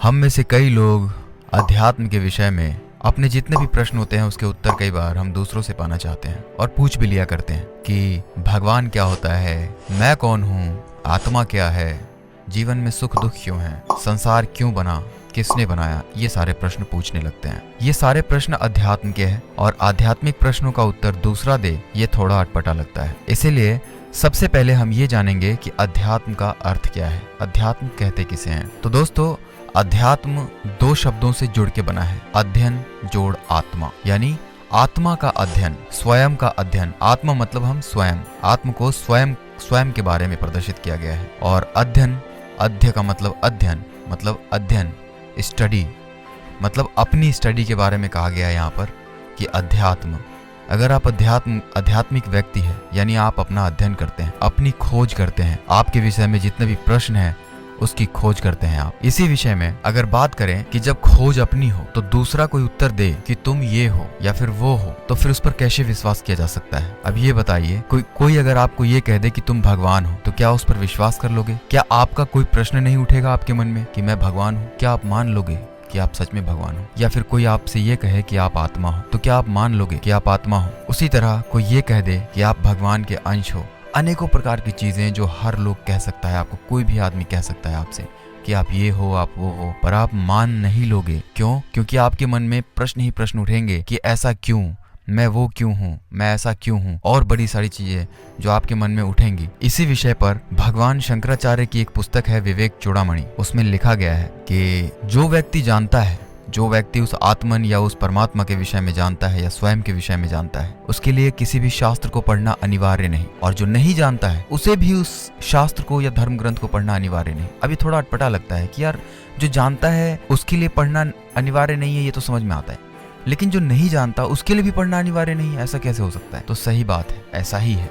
हम में से कई लोग अध्यात्म के विषय में अपने जितने भी प्रश्न होते हैं उसके उत्तर कई बार हम दूसरों से पाना चाहते हैं और पूछ भी लिया करते हैं कि भगवान क्या होता है, मैं कौन हूँ, आत्मा क्या है, जीवन में सुख दुख क्यों है, संसार क्यों बना, किसने बनाया। ये सारे प्रश्न पूछने लगते हैं। ये सारे प्रश्न अध्यात्म के हैं और आध्यात्मिक प्रश्नों का उत्तर दूसरा दे ये थोड़ा अटपटा लगता है। इसीलिए सबसे पहले हम ये जानेंगे कि अध्यात्म का अर्थ क्या है, अध्यात्म कहते किसे हैं। तो दोस्तों, अध्यात्म दो शब्दों से जुड़ के बना है, अध्ययन जोड़ आत्मा, यानी आत्मा का अध्ययन, स्वयं का अध्ययन। आत्मा मतलब हम स्वयं, आत्म को स्वयं के बारे में प्रदर्शित किया गया है। और अध्ययन, अध्य का मतलब अध्ययन, मतलब अध्ययन, स्टडी, मतलब अपनी स्टडी के बारे में कहा गया है यहाँ पर कि अध्यात्म। अगर आप आध्यात्मिक व्यक्ति है, यानी आप अपना अध्ययन करते हैं, अपनी खोज करते हैं, आपके विषय में जितने भी प्रश्न हैं उसकी खोज करते हैं आप। इसी विषय में अगर बात करें कि जब खोज अपनी हो तो दूसरा कोई उत्तर दे कि तुम ये हो या फिर वो हो, तो फिर उस पर कैसे विश्वास किया जा सकता है। अब ये बताइए, कोई अगर आपको ये कह दे कि तुम भगवान हो, तो क्या उस पर विश्वास कर लोगे? क्या आपका कोई प्रश्न नहीं उठेगा आपके मन में कि मैं भगवान हूँ? क्या आप मान लोगे कि आप सच में भगवान हो? या फिर कोई आपसे ये कहे कि आप आत्मा हो, तो क्या आप मान लोगे कि आप आत्मा हो? उसी तरह कोई ये कह दे कि आप भगवान के अंश हो। अनेकों प्रकार की चीजें जो हर लोग कह सकता है, आपको कोई भी आदमी कह सकता है आपसे कि आप ये हो, आप वो हो, पर आप मान नहीं लोगे। क्यों? क्योंकि आपके मन में प्रश्न ही प्रश्न उठेंगे कि ऐसा क्यों, मैं वो क्यों हूँ, मैं ऐसा क्यों हूँ, और बड़ी सारी चीजें जो आपके मन में उठेंगी। इसी विषय पर भगवान शंकराचार्य की एक पुस्तक है विवेक चूड़ामणि, उसमें लिखा गया है कि जो व्यक्ति जानता है, जो व्यक्ति उस आत्मन या उस परमात्मा के विषय में जानता है या स्वयं के विषय में जानता है, उसके लिए किसी भी शास्त्र को पढ़ना अनिवार्य नहीं, और जो नहीं जानता है उसे भी उस शास्त्र को या धर्म ग्रंथ को पढ़ना अनिवार्य नहीं। अभी थोड़ा अटपटा लगता है कि यार जो जानता है उसके लिए पढ़ना अनिवार्य नहीं है, ये तो समझ में आता है, लेकिन जो नहीं जानता उसके लिए भी पढ़ना अनिवार्य नहीं है, ऐसा कैसे हो सकता है? तो सही बात है, ऐसा ही है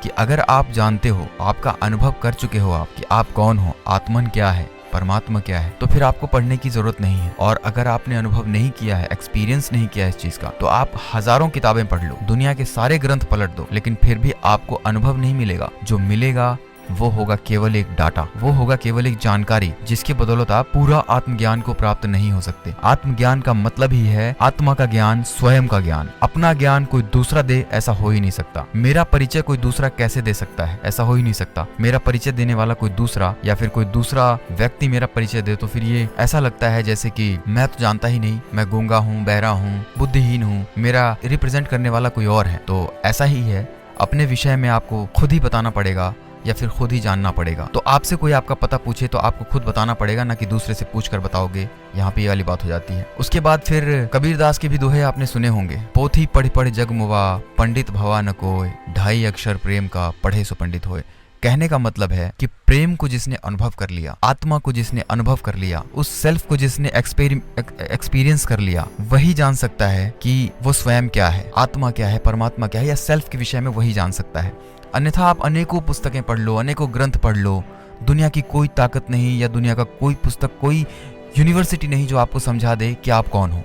कि अगर आप जानते हो, आपका अनुभव कर चुके हो आप कि आप कौन हो, आत्मन क्या है, परमात्मा क्या है, तो फिर आपको पढ़ने की जरूरत नहीं है। और अगर आपने अनुभव नहीं किया है, एक्सपीरियंस नहीं किया है इस चीज का, तो आप हजारों किताबें पढ़ लो, दुनिया के सारे ग्रंथ पलट दो, लेकिन फिर भी आपको अनुभव नहीं मिलेगा। जो मिलेगा वो होगा केवल एक डाटा, वो होगा केवल एक जानकारी, जिसके बदौलत आप पूरा आत्मज्ञान को प्राप्त नहीं हो सकते। आत्मज्ञान का मतलब ही है आत्मा का ज्ञान, स्वयं का ज्ञान। अपना ज्ञान कोई दूसरा दे ऐसा हो ही नहीं सकता। मेरा परिचय कोई दूसरा कैसे दे सकता है? ऐसा हो ही नहीं सकता। मेरा परिचय देने वाला कोई दूसरा या फिर कोई दूसरा व्यक्ति मेरा परिचय दे तो फिर ये ऐसा लगता है जैसे कि मैं तो जानता ही नहीं, मैं गूंगा हूँ, बहरा हूँ, बुद्धिहीन हूँ, मेरा रिप्रेजेंट करने वाला कोई और है। तो ऐसा ही है, अपने विषय में आपको खुद ही बताना पड़ेगा या फिर खुद ही जानना पड़ेगा। तो आपसे कोई आपका पता पूछे तो आपको खुद बताना पड़ेगा, ना कि दूसरे से पूछ कर बताओगे। यहाँ पे ये वाली बात हो जाती है। उसके बाद फिर कबीरदास के भी दोहे आपने सुने होंगे, पोथी पढ़ पढ़ जग मुवा, पंडित भवा न कोय, ढाई अक्षर प्रेम का पढ़े सो पंडित होए। कहने का मतलब है कि प्रेम को जिसने अनुभव कर लिया, आत्मा को जिसने अनुभव कर लिया, उस सेल्फ को जिसने एक्सपीरियंस कर लिया, वही जान सकता है कि वो स्वयं क्या है, आत्मा क्या है, परमात्मा क्या है, या सेल्फ के विषय में वही जान सकता है। अन्यथा आप अनेकों पुस्तकें पढ़ लो, अनेकों ग्रंथ पढ़ लो, दुनिया की कोई ताकत नहीं या दुनिया का कोई पुस्तक, कोई यूनिवर्सिटी नहीं जो आपको समझा दे कि आप कौन हो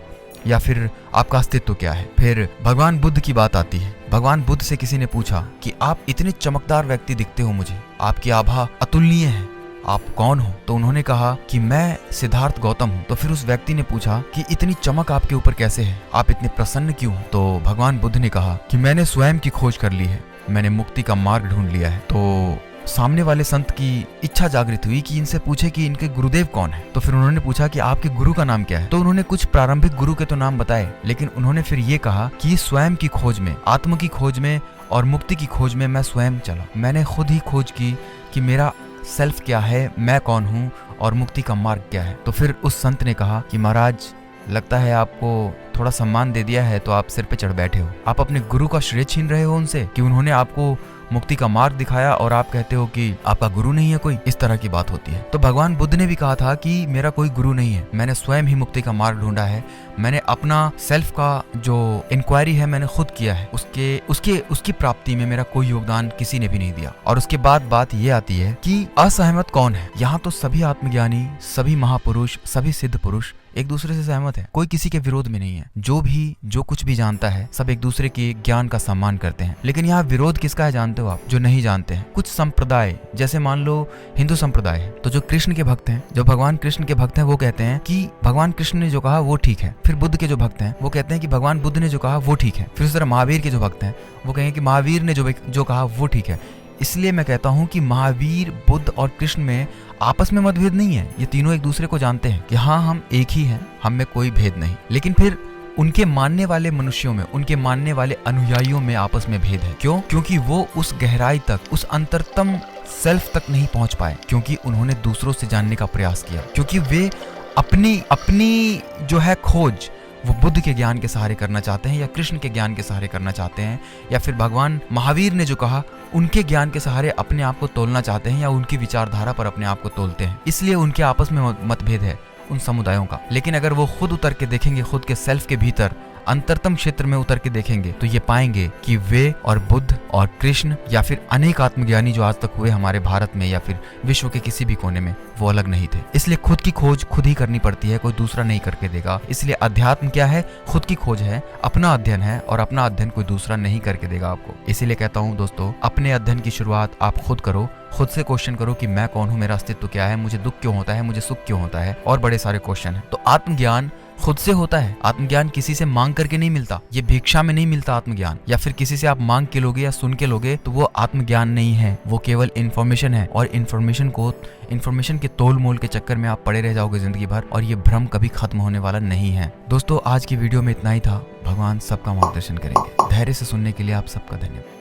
या फिर आपका अस्तित्व क्या है। फिर भगवान बुद्ध की बात आती है। भगवान बुद्ध से किसी ने पूछा कि आप इतने चमकदार व्यक्ति दिखते हो मुझे, आपकी आभा अतुलनीय है, आप कौन हो? तो उन्होंने कहा कि मैं सिद्धार्थ गौतम हूँ। तो फिर उस व्यक्ति ने पूछा कि इतनी चमक आपके ऊपर कैसे है, आप इतने प्रसन्न क्यों हो? तो भगवान बुद्ध ने कहा कि मैंने स्वयं की खोज कर ली है, मैंने मुक्ति का मार्ग ढूंढ लिया है। तो सामने वाले संत की इच्छा जागृत हुई कि इनसे पूछे कि इनके गुरुदेव कौन है। तो फिर उन्होंने पूछा कि आपके गुरु का नाम क्या है? तो उन्होंने कुछ प्रारंभिक गुरु के तो नाम बताए, लेकिन उन्होंने फिर ये कहा कि स्वयं की खोज में, आत्म की खोज में और मुक्ति की खोज में मैं स्वयं चला। मैंने खुद ही खोज की कि मेरा सेल्फ क्या है, मैं कौन हूँ और मुक्ति का मार्ग क्या है। तो फिर उस संत ने कहा कि महाराज, लगता है आपको थोड़ा सम्मान दे दिया है तो आप सिर पे चढ़ बैठे हो। आप अपने गुरु का श्रेय छीन रहे हो उनसे कि उन्होंने आपको मुक्ति का मार्ग दिखाया और आप कहते हो कि आपका गुरु नहीं है कोई। इस तरह की बात होती है। तो भगवान बुद्ध ने भी कहा था कि मेरा कोई गुरु नहीं है, मैंने स्वयं ही मुक्ति का मार्ग ढूंढा है, मैंने अपना सेल्फ का जो इंक्वायरी है मैंने खुद किया है, उसकी प्राप्ति में मेरा कोई योगदान किसी ने भी नहीं दिया। और उसके बाद बात ये आती है कि असहमत कौन है। यहाँ तो सभी आत्मज्ञानी, सभी महापुरुष, सभी सिद्ध पुरुष एक दूसरे से सहमत है, कोई किसी के विरोध में नहीं है। जो कुछ भी जानता है सब एक दूसरे के ज्ञान का सम्मान करते हैं। लेकिन यहाँ विरोध किसका है जानते हो आप? जो नहीं जानते हैं। कुछ संप्रदाय, जैसे मान लो हिंदू संप्रदाय है, तो जो कृष्ण के भक्त हैं, जो भगवान कृष्ण के भक्त हैं, वो कहते हैं कि भगवान कृष्ण ने जो कहा वो ठीक है। फिर बुद्ध के जो भक्त हैं वो कहते हैं कि भगवान बुद्ध ने जो कहा वो ठीक है। फिर उस तरह महावीर के जो भक्त हैं वो कहेंगे कि महावीर ने जो कहा वो ठीक है। इसलिए मैं कहता हूँ कि महावीर, बुद्ध और कृष्ण में आपस में मतभेद नहीं है। ये तीनों एक दूसरे को जानते हैं कि हाँ हम एक ही हैं, हम में कोई भेद नहीं। लेकिन फिर उनके मानने वाले मनुष्यों में, उनके मानने वाले अनुयायियों में आपस में भेद है। क्यों? क्योंकि वो उस गहराई तक, उस अंतरतम सेल्फ तक नहीं पहुंच पाए, क्योंकि उन्होंने दूसरों से जानने का प्रयास किया, क्योंकि वे अपनी जो है खोज वो बुद्ध के ज्ञान के सहारे करना चाहते हैं, या कृष्ण के ज्ञान के सहारे करना चाहते हैं, या फिर भगवान महावीर ने जो कहा उनके ज्ञान के सहारे अपने आप को तोलना चाहते हैं, या उनकी विचारधारा पर अपने आप को तोलते हैं। इसलिए उनके आपस में मतभेद है उन समुदायों का। लेकिन अगर वो खुद उतर के देखेंगे, खुद के सेल्फ के भीतर अंतरतम क्षेत्र में उतर के देखेंगे, तो ये पाएंगे कि वे और बुद्ध और कृष्ण या फिर अनेक आत्मज्ञानी जो आज तक हुए हमारे भारत में या फिर विश्व के किसी भी कोने में, वो अलग नहीं थे। इसलिए खुद की खोज खुद ही करनी पड़ती है, कोई दूसरा नहीं करके देगा। इसलिए अध्यात्म क्या है? खुद की खोज है, अपना अध्ययन है, और अपना अध्ययन कोई दूसरा नहीं करके देगा आपको। इसीलिए कहता हूँ दोस्तों, अपने अध्ययन की शुरुआत आप खुद करो। खुद से क्वेश्चन करो कि मैं कौन हूँ, मेरा अस्तित्व क्या है, मुझे दुख क्यों होता है, मुझे सुख क्यों होता है, और बड़े सारे क्वेश्चन है। तो आत्मज्ञान खुद से होता है। आत्मज्ञान किसी से मांग करके नहीं मिलता, ये भिक्षा में नहीं मिलता आत्मज्ञान, या फिर किसी से आप मांग के लोगे या सुन के लोगे तो वो आत्मज्ञान नहीं है, वो केवल इन्फॉर्मेशन है। और इन्फॉर्मेशन के तोल मोल के चक्कर में आप पड़े रह जाओगे जिंदगी भर, और ये भ्रम कभी खत्म होने वाला नहीं है। दोस्तों आज की वीडियो में इतना ही था। भगवान सबका मार्गदर्शन करेंगे। धैर्य से सुनने के लिए आप सबका धन्यवाद।